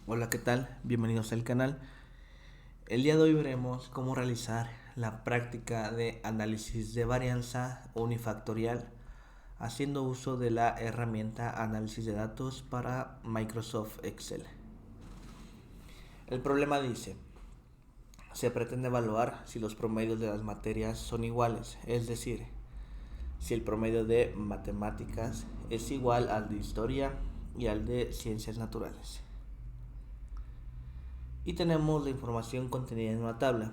Hola, ¿qué tal? Bienvenidos al canal. El día de hoy veremos cómo realizar la práctica de análisis de varianza unifactorial haciendo uso de la herramienta análisis de datos para Microsoft Excel. El problema dice, se pretende evaluar si los promedios de las materias son iguales, es decir, si el promedio de matemáticas es igual al de historia y al de ciencias naturales. Y tenemos la información contenida en una tabla.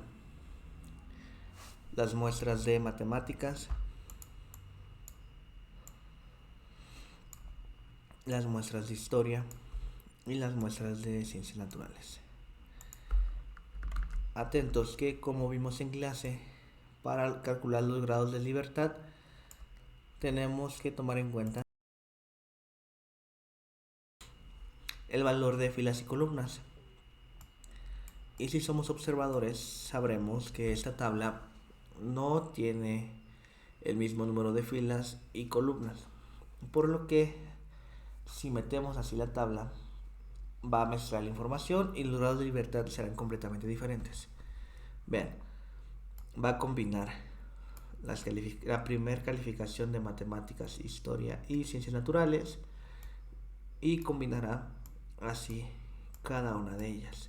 Las muestras de matemáticas, las muestras de historia y las muestras de ciencias naturales. Atentos que, como vimos en clase, para calcular los grados de libertad tenemos que tomar en cuenta el valor de filas y columnas. Y si somos observadores, sabremos que esta tabla no tiene el mismo número de filas y columnas. Por lo que, si metemos así la tabla, va a mezclar la información y los grados de libertad serán completamente diferentes. Vean, va a combinar la primera calificación de matemáticas, historia y ciencias naturales y combinará así cada una de ellas.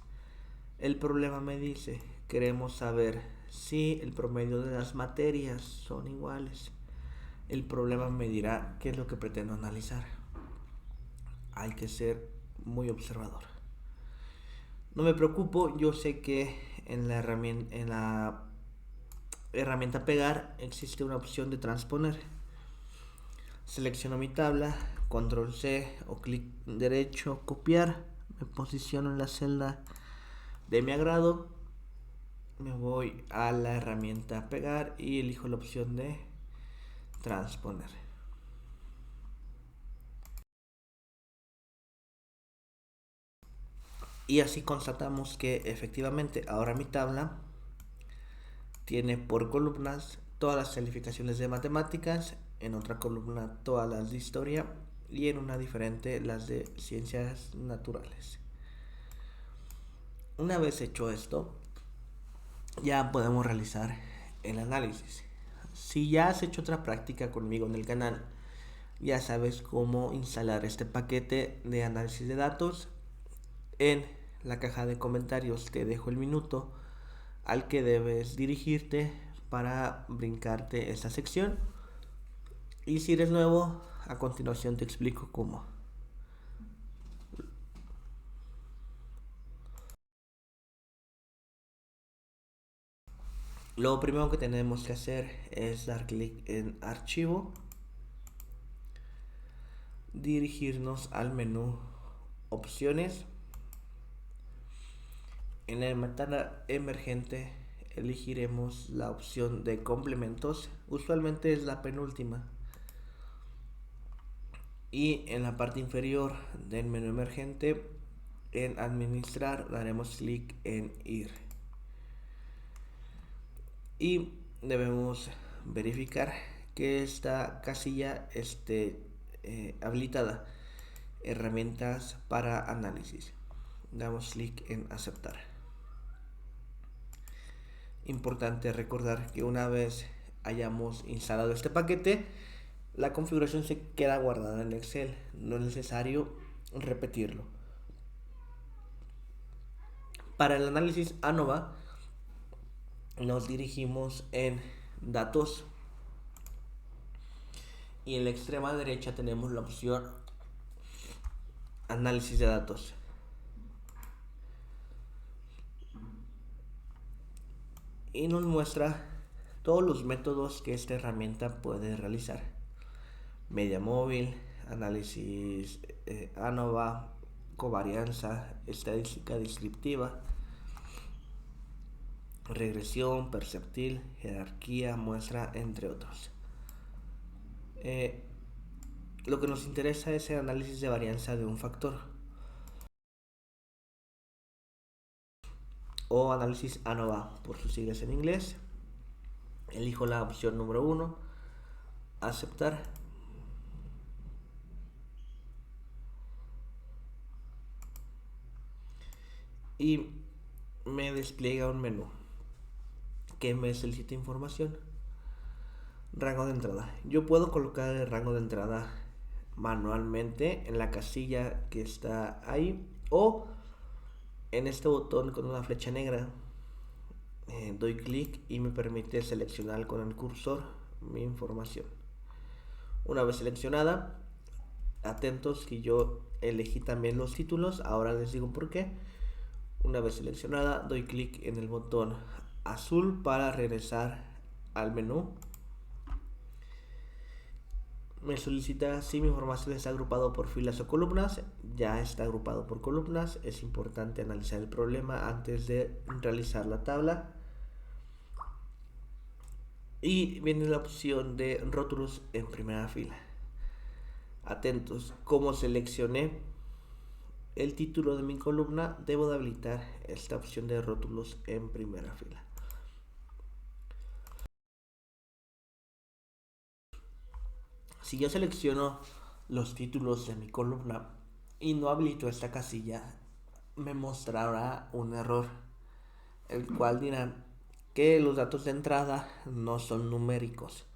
El problema me dice, queremos saber si el promedio de las materias son iguales. El problema me dirá qué es lo que pretendo analizar. Hay que ser muy observador. No me preocupo, yo sé que en la herramienta pegar existe una opción de transponer. Selecciono mi tabla, control C o clic derecho, copiar, me posiciono en la celda de mi agrado, me voy a la herramienta pegar y elijo la opción de transponer. Y así constatamos que efectivamente ahora mi tabla tiene por columnas todas las calificaciones de matemáticas, en otra columna todas las de historia y en una diferente las de ciencias naturales. Una vez hecho esto, ya podemos realizar el análisis. Si ya has hecho otra práctica conmigo en el canal, ya sabes cómo instalar este paquete de análisis de datos. En la caja de comentarios te dejo el minuto al que debes dirigirte para brincarte esta sección. Y si eres nuevo, a continuación te explico cómo. Lo primero que tenemos que hacer es dar clic en archivo, dirigirnos al menú opciones. En la ventana emergente elegiremos la opción de complementos, usualmente es la penúltima. Y en la parte inferior del menú emergente, en administrar, daremos clic en ir. Y debemos verificar que esta casilla esté habilitada. Herramientas para análisis. Damos clic en aceptar. Importante recordar que una vez hayamos instalado este paquete, la configuración se queda guardada en Excel. No es necesario repetirlo. Para el análisis ANOVA nos dirigimos en datos y en la extrema derecha tenemos la opción análisis de datos. Y nos muestra todos los métodos que esta herramienta puede realizar. Media móvil, análisis ANOVA, covarianza, estadística descriptiva, regresión, perceptil, jerarquía, muestra, entre otros. Lo que nos interesa es el análisis de varianza de un factor o análisis ANOVA por sus siglas en inglés. Elijo la opción número 1, aceptar. y me despliega un menú que me solicita información. Rango de entrada. Yo puedo colocar el rango de entrada manualmente en la casilla que está ahí o en este botón con una flecha negra. Doy clic y me permite seleccionar con el cursor mi información. Una vez seleccionada, atentos que yo elegí también los títulos, ahora les digo por qué. Una vez seleccionada, doy clic en el botón azul para regresar al menú. Me solicita si mi información está agrupado por filas o columnas. Ya está agrupado por columnas. Es importante analizar el problema antes de realizar la tabla. Y viene la opción de rótulos en primera fila. Atentos, como seleccioné el título de mi columna, debo de habilitar esta opción de rótulos en primera fila. Si yo selecciono los títulos de mi columna y no habilito esta casilla, me mostrará un error, el cual dirá que los datos de entrada no son numéricos.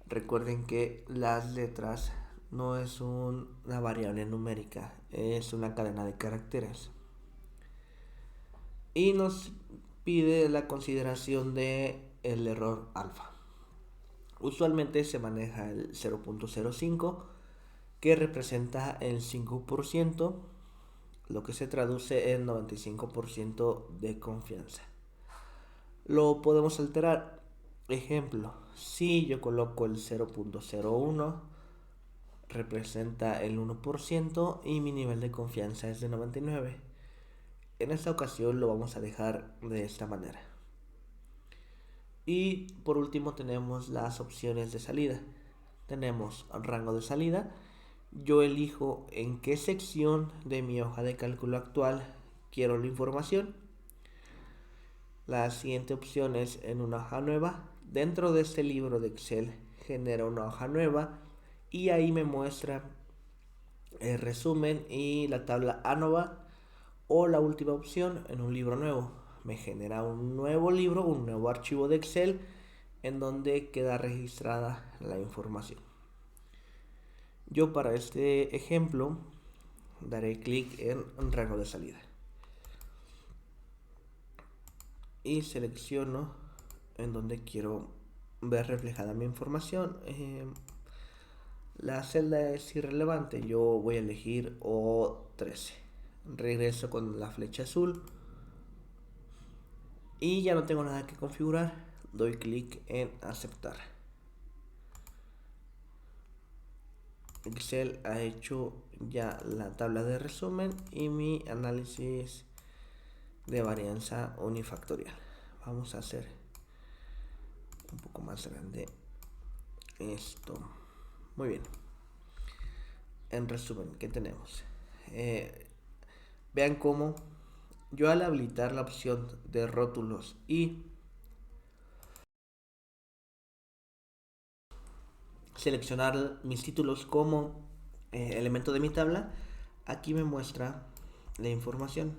Recuerden que las letras no es una variable numérica, es una cadena de caracteres. Y nos pide la consideración de el error alfa. Usualmente se maneja el 0.05, que representa el 5%, lo que se traduce en 95% de confianza. Lo podemos alterar. Ejemplo, si yo coloco el 0.01, representa el 1% y mi nivel de confianza es de 99. En esta ocasión lo vamos a dejar de esta manera. Y por último tenemos las opciones de salida. Tenemos rango de salida. Yo elijo en qué sección de mi hoja de cálculo actual quiero la información. La siguiente opción es en una hoja nueva. Dentro de este libro de Excel genera una hoja nueva y ahí me muestra el resumen y la tabla ANOVA. O la última opción, en un libro nuevo, me genera un nuevo libro, un nuevo archivo de Excel en donde queda registrada la información. Yo para este ejemplo daré clic en rango de salida y selecciono en donde quiero ver reflejada mi información. La celda es irrelevante, yo voy a elegir O13. Regreso con la flecha azul y ya no tengo nada que configurar. Doy clic en aceptar. Excel ha hecho ya la tabla de resumen y mi análisis de varianza unifactorial. Vamos a hacer un poco más grande esto. Muy bien. En resumen, ¿qué tenemos? Vean cómo yo al habilitar la opción de rótulos y seleccionar mis títulos como elemento de mi tabla, aquí me muestra la información.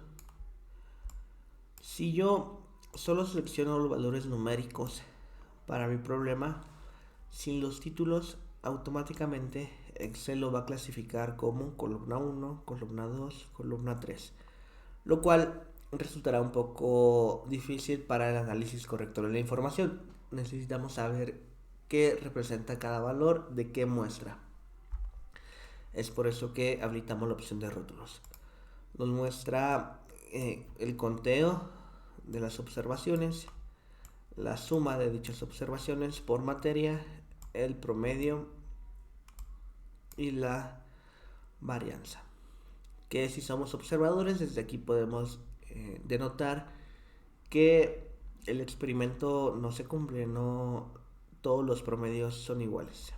Si yo solo selecciono los valores numéricos para mi problema, sin los títulos, automáticamente Excel lo va a clasificar como columna 1, columna 2, columna 3, lo cual resultará un poco difícil para el análisis correcto de la información. Necesitamos saber qué representa cada valor, de qué muestra. Es por eso que habilitamos la opción de rótulos. Nos muestra el conteo de las observaciones, la suma de dichas observaciones por materia, el promedio y la varianza. Que si somos observadores, desde aquí podemos denotar que el experimento no se cumple, no todos los promedios son iguales.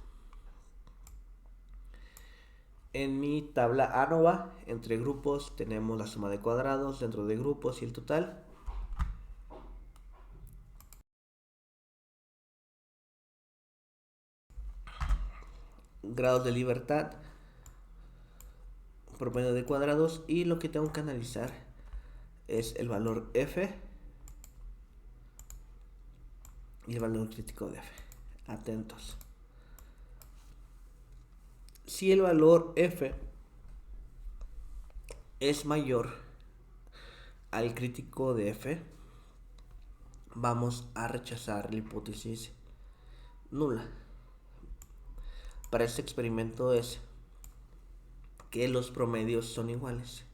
En mi tabla ANOVA, entre grupos, tenemos la suma de cuadrados dentro de grupos y el total. Grados de libertad, promedio de cuadrados y lo que tengo que analizar es el valor F y el valor crítico de F. Atentos. Si el valor F es mayor al crítico de F, vamos a rechazar la hipótesis nula. Para este experimento es que los promedios son iguales.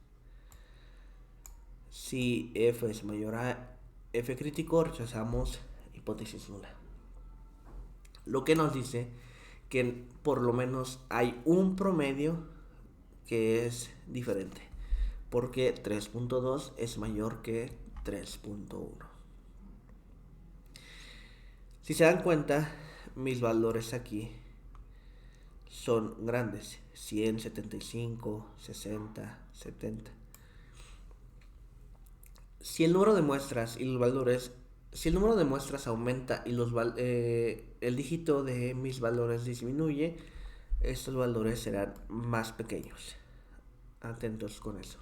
Si F es mayor a F crítico, rechazamos hipótesis nula. Lo que nos dice que por lo menos hay un promedio que es diferente, porque 3.2 es mayor que 3.1. Si se dan cuenta, mis valores aquí son grandes: 100, 75, 60, 70. Si el número de muestras y los valores, si el número de muestras aumenta y el dígito de mis valores disminuye, estos valores serán más pequeños. Atentos con eso.